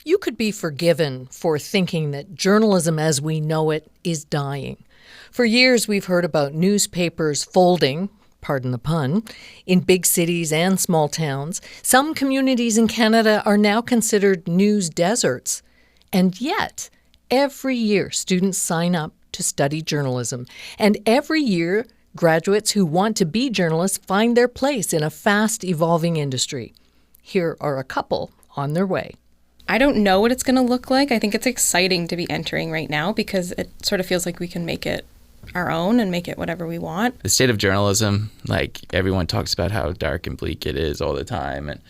You could be forgiven for thinking that journalism as we know it is dying. For years, we've heard about newspapers folding, pardon the pun, in big cities and small towns. Some communities in Canada are now considered news deserts. And yet, every year, students sign up to study journalism. And every year, graduates who want to be journalists find their place in a fast-evolving industry. Here are a couple on their way. I don't know what it's going to look like. I think it's exciting to be entering right now because it sort of feels like we can make it our own and make it whatever we want. The state of journalism, like everyone talks about how dark and bleak it is all the time and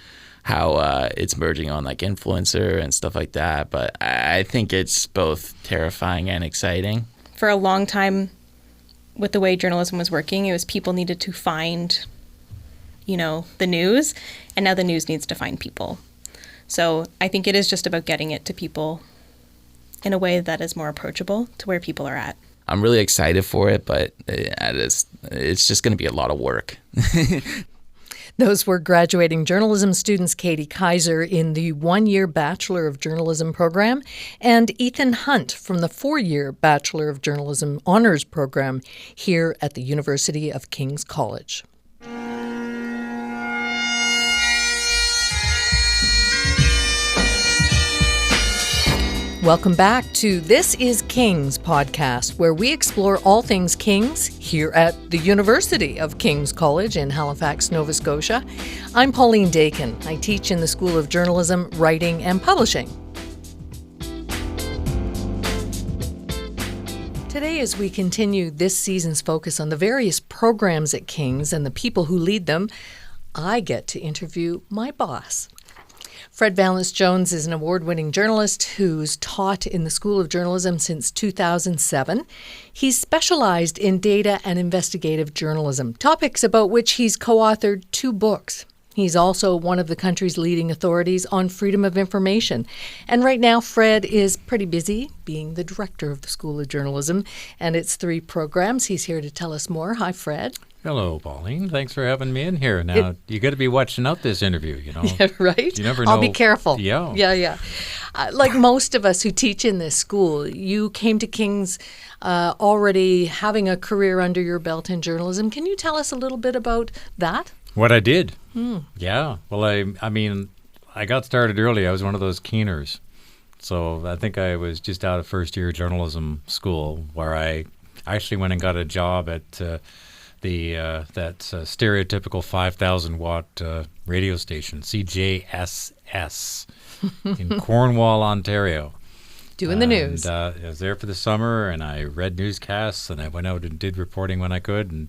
how it's merging on like influencer and stuff like that. But I think it's both terrifying and exciting. For a long time, with the way journalism was working, it was people needed to find, the news, and now the news needs to find people. So I think it is just about getting it to people in a way that is more approachable to where people are at. I'm really excited for it, but it's just going to be a lot of work. Those were graduating journalism students Katie Kaiser in the one-year Bachelor of Journalism program and Ethan Hunt from the four-year Bachelor of Journalism honors program here at the University of King's College. Welcome back to This is King's podcast, where we explore all things King's here at the University of King's College in Halifax, Nova Scotia. I'm Pauline Dakin. I teach in the School of Journalism, Writing and Publishing. Today, as we continue this season's focus on the various programs at King's and the people who lead them, I get to interview my boss. Fred Vallance-Jones is an award-winning journalist who's taught in the School of Journalism since 2007. He's specialized in data and investigative journalism, topics about which he's co-authored 2 books. He's also one of the country's leading authorities on freedom of information. And right now, Fred is pretty busy being the director of the School of Journalism and its 3 programs. He's here to tell us more. Hi, Fred. Hello, Pauline. Thanks for having me in here. Now, you got to be watching out this interview, Yeah, right? You never know. I'll be careful. Yeah. Yeah. Like most of us who teach in this school, you came to King's already having a career under your belt in journalism. Can you tell us a little bit about that? What I did? Yeah. Well, I mean, I got started early. I was one of those keeners. So I think I was just out of first-year journalism school where I actually went and got a job at that stereotypical 5,000-watt radio station, CJSS, in Cornwall, Ontario. Doing the news. I was there for the summer, and I read newscasts, and I went out and did reporting when I could, and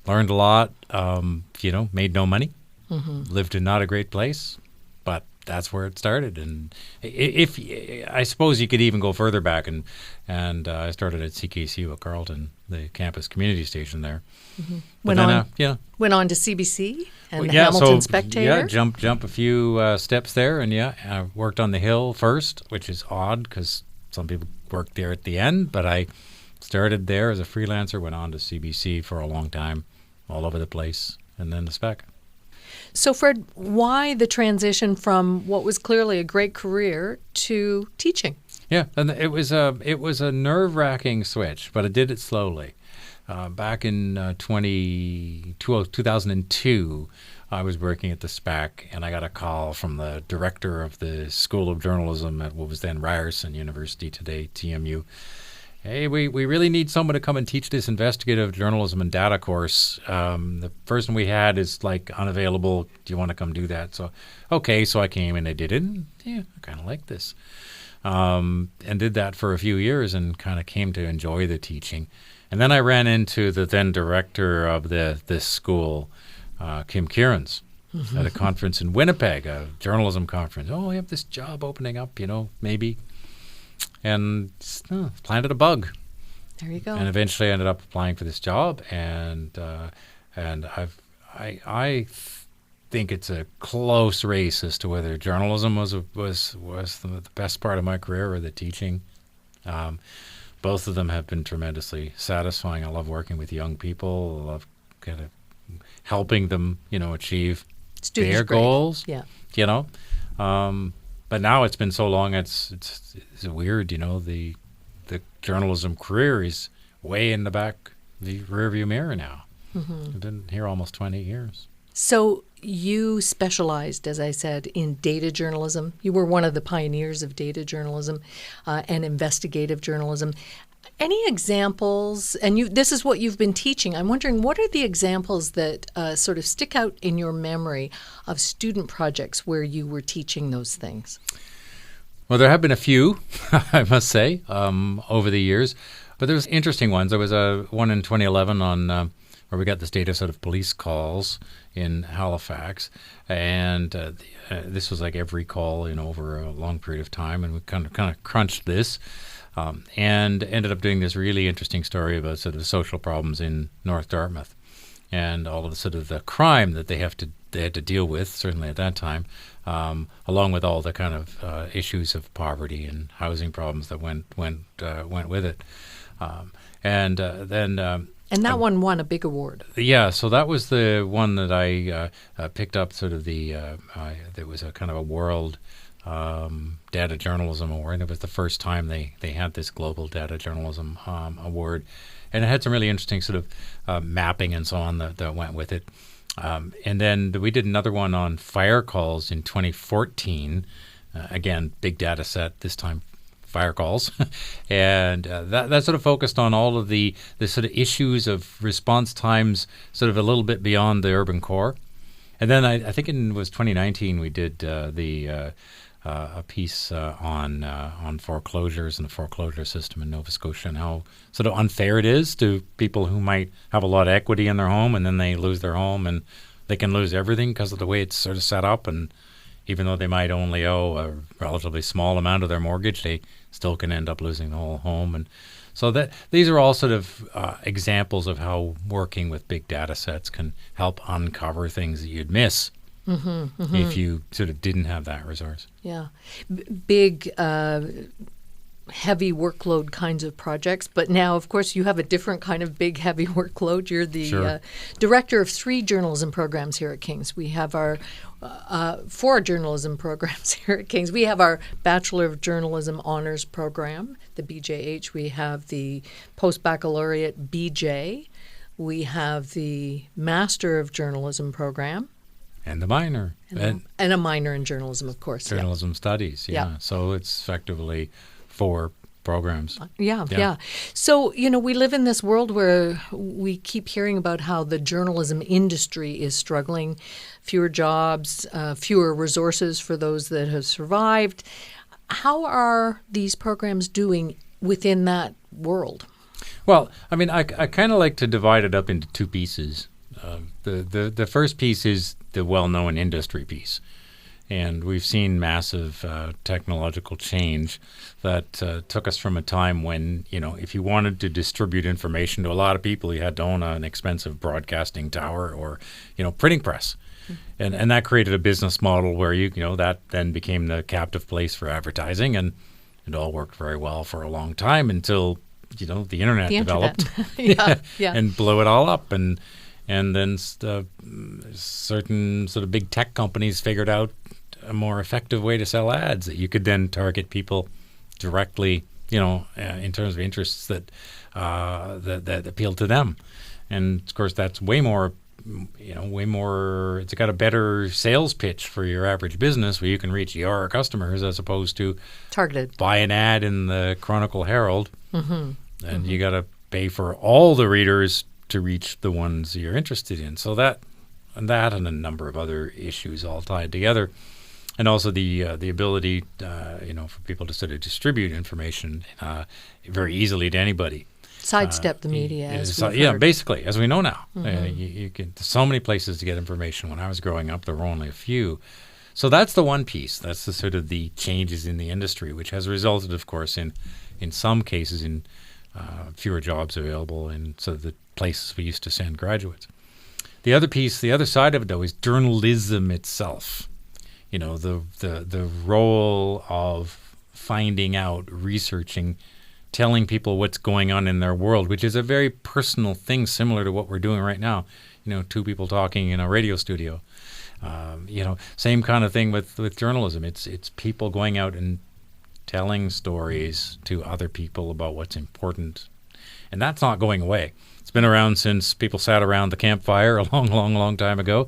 learned a lot. Made no money. Lived in not a great place, but that's where it started. And if I suppose you could even go further back, and I started at CKCU at Carleton, the campus community station there. Went on to CBC and the Hamilton Spectator. Yeah, jump a few steps there, and I worked on the Hill first, which is odd because some people work there at the end, but I started there as a freelancer, went on to CBC for a long time, all over the place, and then the Spec. So, Fred, why the transition from what was clearly a great career to teaching? Yeah, and it was a nerve-wracking switch, but I did it slowly. Back in 2002, I was working at the SPAC, and I got a call from the director of the School of Journalism at what was then Ryerson University, today TMU. Hey, we really need someone to come and teach this investigative journalism and data course. The person we had is unavailable. Do you want to come do that? So, okay, so I came and I did it. And, I kind of like this. And did that for a few years and kind of came to enjoy the teaching. And then I ran into the then director of this school, Kim Kieran's, at a conference in Winnipeg, a journalism conference. Oh, we have this job opening up, maybe. And planted a bug. There you go. And eventually ended up applying for this job. And I think it's a close race as to whether journalism was the best part of my career or the teaching. Both of them have been tremendously satisfying. I love working with young people. I love kind of helping them, achieve their goals. Yeah. But now it's been so long, it's weird, you know, the journalism career is way in the back, the rearview mirror now. I've been here almost 20 years. So you specialized, as I said, in data journalism. You were one of the pioneers of data journalism and investigative journalism. Any examples, and this is what you've been teaching, I'm wondering, what are the examples that sort of stick out in your memory of student projects where you were teaching those things? Well, there have been a few, I must say, over the years. But there was interesting ones. There was one in 2011 on where we got this data set of police calls in Halifax. And this was like every call, you know, over a long period of time. And we kind of crunched this. And ended up doing this really interesting story about sort of social problems in North Dartmouth and all of the sort of the crime that they had to deal with, certainly at that time, along with all the kind of issues of poverty and housing problems that went with it. And that one won a big award. Yeah, so that was the one that I picked up. Sort of there was a kind of a world data journalism award. It was the first time they had this global data journalism award, and it had some really interesting sort of mapping and so on that went with it. And then we did another one on fire calls in 2014. Again, big data set, this time fire calls. And that sort of focused on all of the sort of issues of response times sort of a little bit beyond the urban core. And then I think it was 2019 we did a piece on foreclosures and the foreclosure system in Nova Scotia and how sort of unfair it is to people who might have a lot of equity in their home and then they lose their home and they can lose everything because of the way it's sort of set up. And even though they might only owe a relatively small amount of their mortgage, they still can end up losing the whole home. And so these are all sort of examples of how working with big data sets can help uncover things that you'd miss if you sort of didn't have that resource. Yeah. Big, heavy workload kinds of projects. But now, of course, you have a different kind of big, heavy workload. You're the director of 3 journalism programs here at King's. We have our 4 journalism programs here at King's. We have our Bachelor of Journalism Honors Program, the BJH. We have the Post-Baccalaureate BJ. We have the Master of Journalism Program. And the minor. And a minor in journalism, of course. Journalism studies, yeah. So it's effectively 4 programs. Yeah. So, you know, we live in this world where we keep hearing about how the journalism industry is struggling, fewer jobs, fewer resources for those that have survived. How are these programs doing within that world? Well, I mean, I kind of like to divide it up into 2 pieces. The first piece is the well-known industry piece. And we've seen massive technological change that took us from a time when, you know, if you wanted to distribute information to a lot of people, you had to own an expensive broadcasting tower or, you know, printing press. And that created a business model where, you know, that then became the captive place for advertising. And it all worked very well for a long time until, you know, the internet developed and blew it all up. And then certain sort of big tech companies figured out a more effective way to sell ads that you could then target people directly, you know, in terms of interests that appeal to them. And of course, that's way more. It's got a better sales pitch for your average business where you can reach your customers as opposed to targeted. Buy an ad in the Chronicle Herald, and you got to pay for all the readers to reach the ones you're interested in. So that and a number of other issues all tied together, and also the ability, for people to sort of distribute information very easily to anybody. Sidestep the media. Basically, as we know now, you can. There's so many places to get information. When I was growing up, there were only a few. So that's the one piece. That's the sort of the changes in the industry, which has resulted, of course, in some cases in fewer jobs available in sort of the places we used to send graduates. The other piece, the other side of it, though, is journalism itself. You know, the role of finding out, researching, telling people what's going on in their world, which is a very personal thing, similar to what we're doing right now. You know, 2 people talking in a radio studio. Same kind of thing with journalism. It's people going out and telling stories to other people about what's important. And that's not going away. It's been around since people sat around the campfire a long, long, long time ago.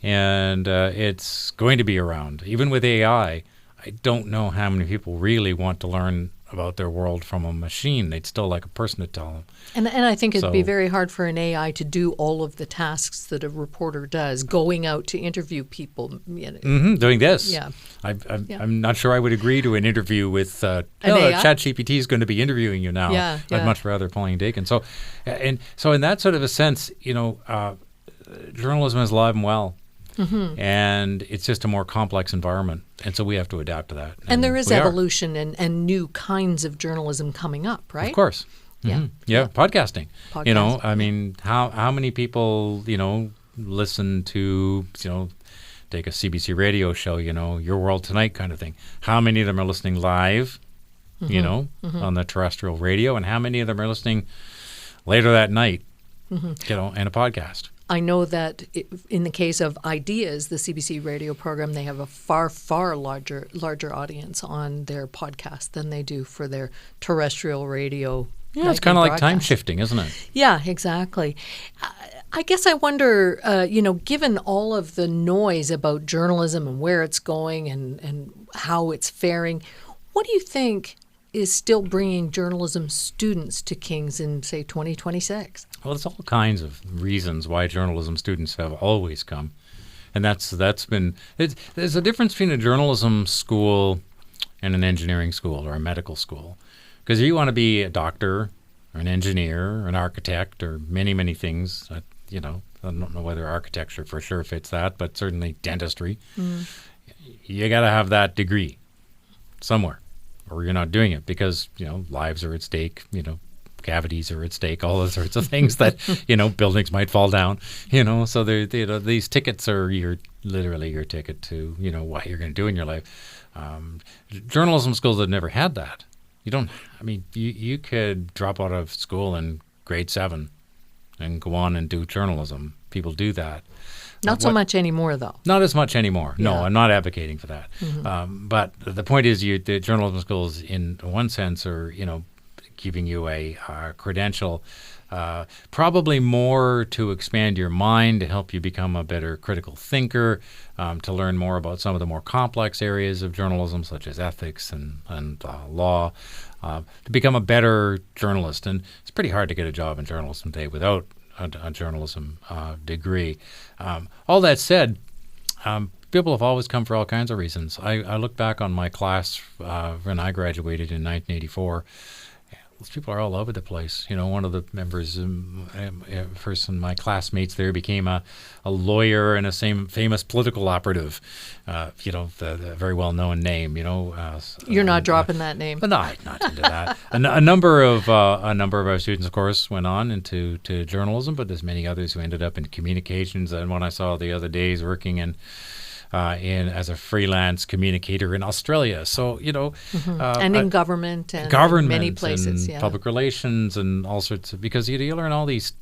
And it's going to be around. Even with AI, I don't know how many people really want to learn about their world from a machine. They'd still like a person to tell them. And I think it'd be very hard for an AI to do all of the tasks that a reporter does, going out to interview people. Doing this. Yeah. I'm not sure I would agree to an interview with ChatGPT is going to be interviewing you now. Yeah, I'd much rather Pauline Dakin. So in that sort of a sense, journalism is alive and well. Mm-hmm. And it's just a more complex environment. And so we have to adapt to that. And there is evolution and new kinds of journalism coming up, right? Of course. Yeah. Mm-hmm. Yeah. Podcasting. How many people, listen to, take a CBC radio show, Your World Tonight kind of thing. How many of them are listening live, on the terrestrial radio? And how many of them are listening later that night, in a podcast? I know that in the case of Ideas, the CBC radio program, they have a far, far larger audience on their podcast than they do for their terrestrial radio. Yeah, it's kind of like time shifting, isn't it? Yeah, exactly. I guess I wonder, given all of the noise about journalism and where it's going and how it's faring, what do you think is still bringing journalism students to King's in, say, 2026? Well, there's all kinds of reasons why journalism students have always come. And there's a difference between a journalism school and an engineering school or a medical school. Because if you want to be a doctor or an engineer or an architect or many, many things, I don't know whether architecture for sure fits that, but certainly dentistry, you got to have that degree somewhere. Or you're not doing it because, lives are at stake, cavities are at stake, all those sorts of things that, buildings might fall down, so these tickets are literally your ticket to, what you're going to do in your life. Journalism schools have never had that. You could drop out of school in grade 7 and go on and do journalism. People do that. Not so much anymore, though. Not as much anymore. No, I'm not advocating for that. Mm-hmm. But the point is, the journalism schools, in one sense, are giving you a credential, probably more to expand your mind, to help you become a better critical thinker, to learn more about some of the more complex areas of journalism, such as ethics and law, to become a better journalist. And it's pretty hard to get a job in journalism today without a journalism degree. All that said, people have always come for all kinds of reasons. I look back on my class when I graduated in 1984. Those people are all over the place. One of the members, my classmates there, became a lawyer and a famous political operative. The very well-known name. You're not dropping that name. But no, I'm not into that. A number of our students, of course, went on into journalism, but there's many others who ended up in communications. And one I saw the other day is working in as a freelance communicator in Australia. So, and in government and many places, and public relations and all sorts of, because you learn all these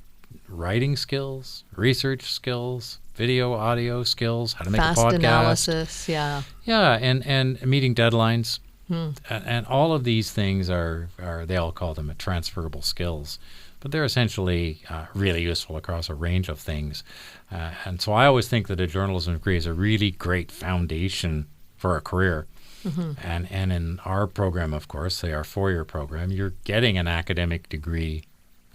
writing skills, research skills, video, audio skills, how to make a podcast. Fast analysis, yeah. Yeah, and meeting deadlines. And all of these things are they all call them transferable skills. But they're essentially really useful across a range of things. And so I always think that a journalism degree is a really great foundation for a career. Mm-hmm. And in our program, of course, say our 4-year program, you're getting an academic degree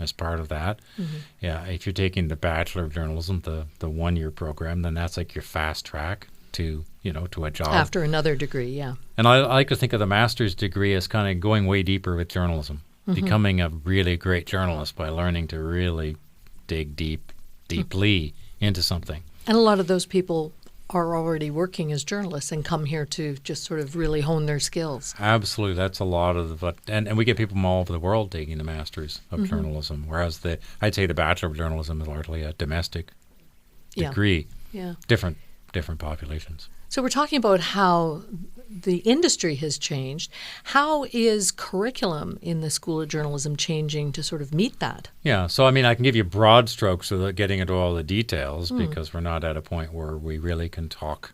as part of that. Mm-hmm. Yeah, if you're taking the Bachelor of Journalism, the 1-year program, then that's like your fast track to a job. After another degree, yeah. And I like to think of the master's degree as kind of going way deeper with journalism. Mm-hmm. Becoming a really great journalist by learning to really dig deeply into something. And a lot of those people are already working as journalists and come here to just sort of really hone their skills. Absolutely. That's a lot of and we get people from all over the world taking the Masters of Journalism, whereas I'd say the Bachelor of Journalism is largely a domestic degree. Yeah. Different different populations. So we're talking about how the industry has changed. How is curriculum in the School of Journalism changing to sort of meet that? Yeah, so I mean, I can give you broad strokes without getting into all the details because we're not at a point where we really can talk,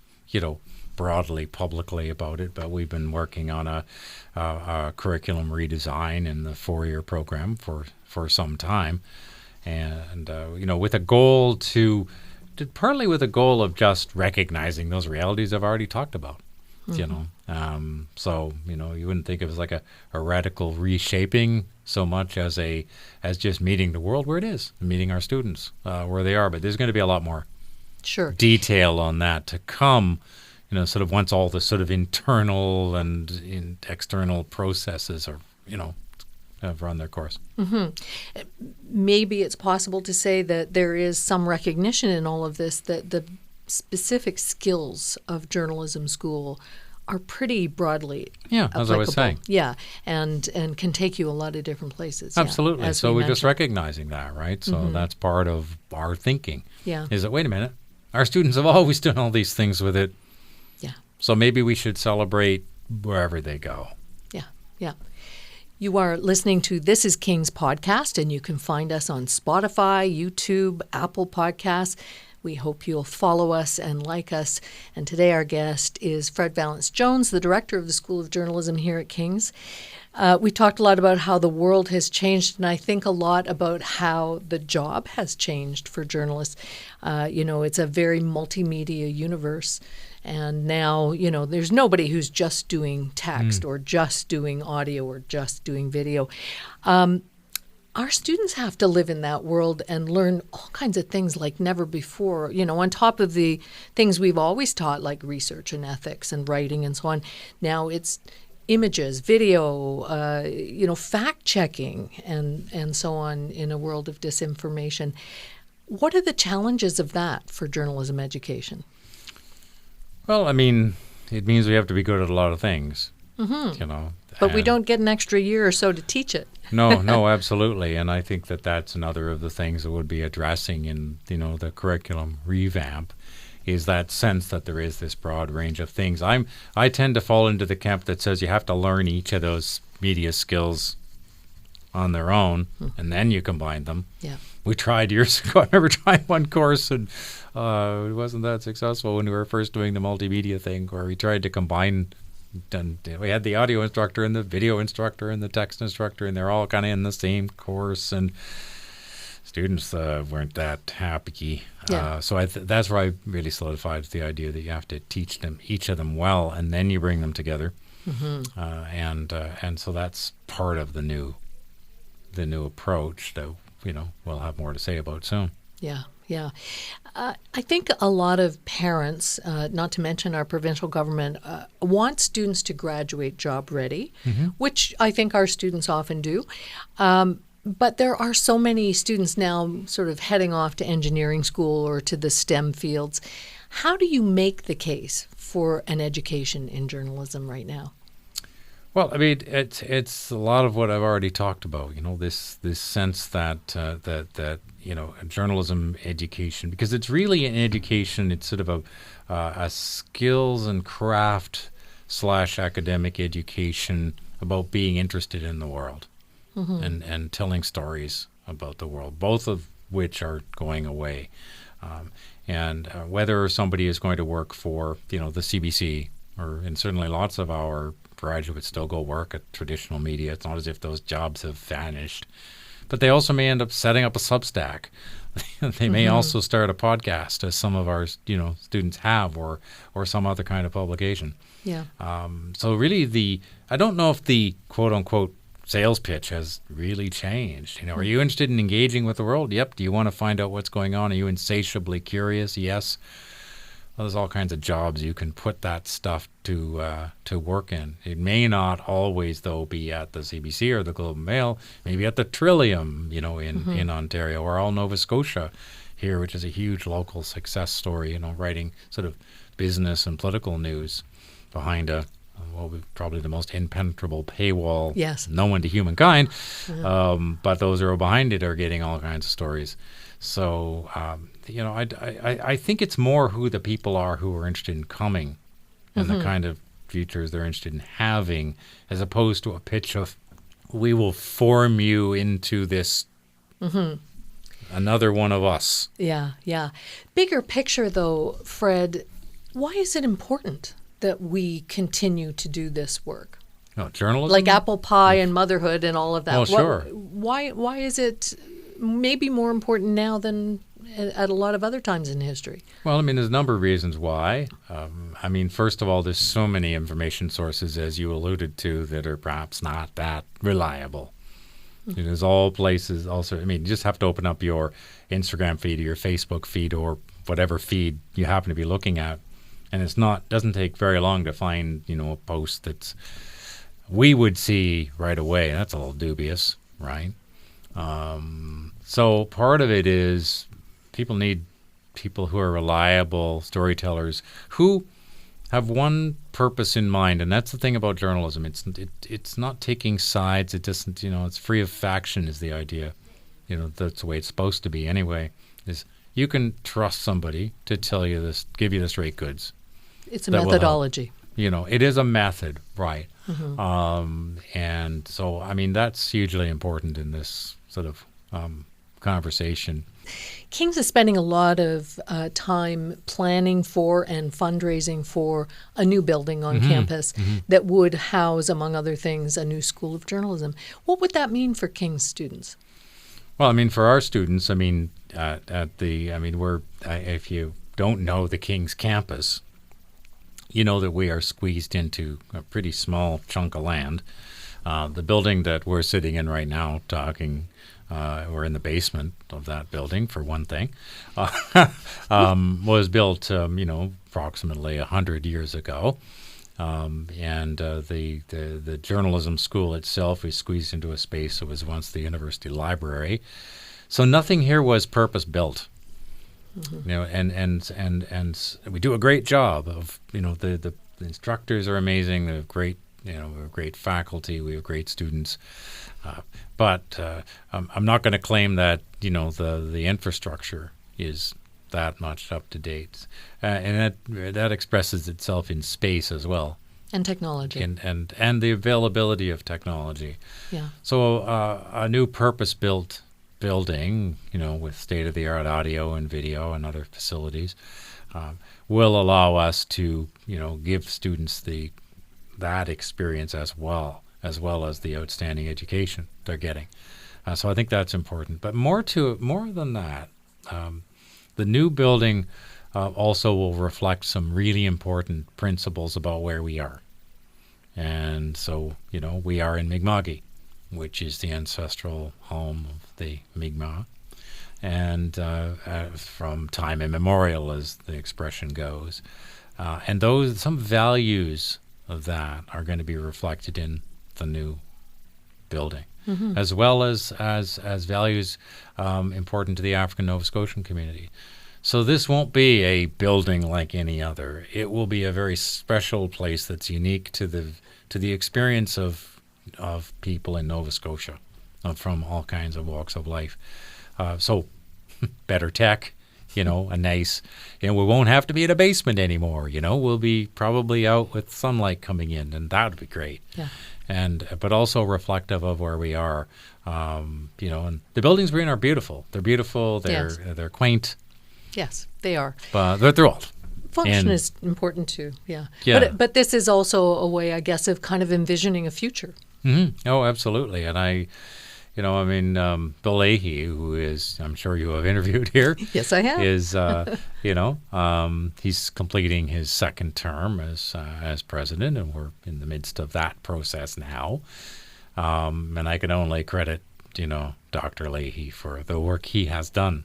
broadly, publicly about it. But we've been working on a curriculum redesign in the 4-year program for some time, and with a goal partly with a goal of just recognizing those realities I've already talked about. So you wouldn't think of it as like a radical reshaping so much as just meeting the world where it is, meeting our students where they are. But there's going to be a lot more detail on that to come. Sort of once all the sort of internal and external processes are have run their course. Maybe it's possible to say that there is some recognition in all of this that the specific skills of journalism school are pretty broadly applicable. As I was saying. Yeah, and can take you a lot of different places. Absolutely. Yeah, so we're just recognizing that, right? So that's part of our thinking. Yeah. Is that, wait a minute, our students have always done all these things with it. Yeah. So maybe we should celebrate wherever they go. Yeah. You are listening to This is King's podcast, and you can find us on Spotify, YouTube, Apple Podcasts. We hope you'll follow us and like us. And today our guest is Fred Vallance-Jones, the director of the School of Journalism here at King's. We talked a lot about how the world has changed, and I think a lot about how the job has changed for journalists. It's a very multimedia universe. And now, there's nobody who's just doing text or just doing audio or just doing video. Our students have to live in that world and learn all kinds of things like never before, on top of the things we've always taught, like research and ethics and writing and so on. Now it's images, video, fact-checking and so on in a world of disinformation. What are the challenges of that for journalism education? Well, I mean, it means we have to be good at a lot of things, But we don't get an extra year or so to teach it. No, absolutely. And I think that's another of the things that would be addressing in, the curriculum revamp is that sense that there is this broad range of things. I tend to fall into the camp that says you have to learn each of those media skills on their own, and then you combine them. Yeah. We tried years ago. I remember trying one course, and it wasn't that successful when we were first doing the multimedia thing, where we tried to combine. We had the audio instructor and the video instructor and the text instructor, and they're all kind of in the same course, and students weren't that happy. Yeah. So that's where I really solidified the idea that you have to teach them, each of them well, and then you bring them together. And so that's part of the new approach that we'll have more to say about soon. Yeah. I think a lot of parents, not to mention our provincial government, want students to graduate job ready, which I think our students often do. But there are so many students now sort of heading off to engineering school or to the STEM fields. How do you make the case for an education in journalism right now? Well, I mean, it's a lot of what I've already talked about. This sense that journalism education, because it's really an education. It's sort of a skills and craft / academic education about being interested in the world and telling stories about the world, both of which are going away. And whether somebody is going to work for the CBC and certainly lots of our graduates still go work at traditional media. It's not as if those jobs have vanished. But they also may end up setting up a Substack. They may also start a podcast, as some of our students have, or some other kind of publication. Yeah. So really, I don't know if the quote unquote sales pitch has really changed. Are you interested in engaging with the world? Yep. Do you want to find out what's going on? Are you insatiably curious? Yes. Well, there's all kinds of jobs you can put that stuff to work in. It may not always, though, be at the CBC or the Globe and Mail. Maybe at the Trillium, in Ontario, or All Nova Scotia here, which is a huge local success story. Writing sort of business and political news behind a probably the most impenetrable paywall Yes. known to humankind. But those who are behind it are getting all kinds of stories. So, I think it's more who the people are who are interested in coming and the kind of futures they're interested in having, as opposed to a pitch of, we will form you into this another one of us. Yeah, yeah. Bigger picture, though, Fred, why is it important that we continue to do this work? No, journalism? Like apple pie and motherhood and all of that. Well, sure. Why is it maybe more important now than at a lot of other times in history? Well, I mean, there's a number of reasons why. First of all, there's so many information sources, as you alluded to, that are perhaps not that reliable. There's all places also. I mean, you just have to open up your Instagram feed or your Facebook feed or whatever feed you happen to be looking at, and doesn't take very long to find, a post that's we would see right away. That's a little dubious, right? So part of it is people need people who are reliable storytellers who have one purpose in mind, and that's the thing about journalism. It's not taking sides. It doesn't, it's free of faction is the idea. That's the way it's supposed to be anyway. Is you can trust somebody to tell you this, give you the straight goods. It's a methodology. It is a method, right? And so, that's hugely important in this sort of conversation. King's is spending a lot of time planning for and fundraising for a new building on campus that would house, among other things, a new school of journalism. What would that mean for King's students? Well, for our students, if you don't know the King's campus, you know that we are squeezed into a pretty small chunk of land. The building that we're sitting in right now talking, we're in the basement of that building, for one thing, was built, approximately 100 years ago. And the journalism school itself is squeezed into a space that was once the university library. So nothing here was purpose-built. And we do a great job of, the instructors are amazing. They're great. We have great faculty. We have great students. But I'm not going to claim that, the infrastructure is that much up to date. And that expresses itself in space as well. And technology. And the availability of technology. Yeah. So a new purpose-built building, with state-of-the-art audio and video and other facilities, will allow us to, give students that experience as well as the outstanding education they're getting. So I think that's important. But more than that, the new building also will reflect some really important principles about where we are. And so, we are in Mi'kma'ki, which is the ancestral home of the Mi'kmaq, and from time immemorial, as the expression goes. And some values of that are going to be reflected in the new building, as well as values important to the African Nova Scotian community. So this won't be a building like any other. It will be a very special place that's unique to the experience of people in Nova Scotia, from all kinds of walks of life. So better tech, a nice, we won't have to be in a basement anymore. We'll be probably out with sunlight coming in, and that would be great. Yeah. But also reflective of where we are. And the buildings we're in are beautiful. They're beautiful. They're quaint. Yes, they are. But they're old. Function is important too, yeah. Yeah. But this is also a way, I guess, of kind of envisioning a future. Oh, absolutely. And Bill Leahy, who is, I'm sure you have interviewed here. Yes, I have. Is, he's completing his second term as president, and we're in the midst of that process now. And I can only credit, Dr. Leahy for the work he has done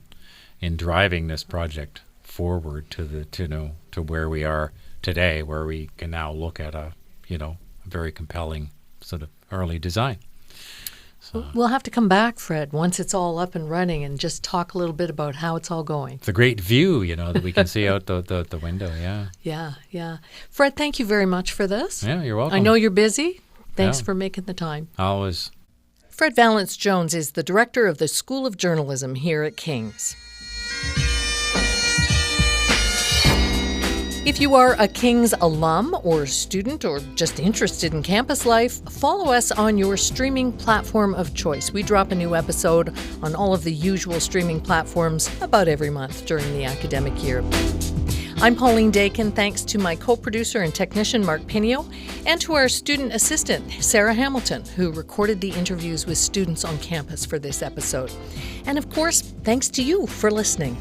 in driving this project forward to where we are today, where we can now look at a very compelling sort of early design. So We'll have to come back, Fred, once it's all up and running and just talk a little bit about how it's all going. it's a great view, that we can see out the window. Yeah. Yeah. Fred, thank you very much for this. Yeah, you're welcome. I know you're busy. Thanks Yeah. for making the time. Always. Fred Vallance-Jones is the director of the School of Journalism here at King's. If you are a King's alum or student or just interested in campus life, follow us on your streaming platform of choice. We drop a new episode on all of the usual streaming platforms about every month during the academic year. I'm Pauline Dakin. Thanks to my co-producer and technician, Mark Pinio, and to our student assistant, Sarah Hamilton, who recorded the interviews with students on campus for this episode. And of course, thanks to you for listening.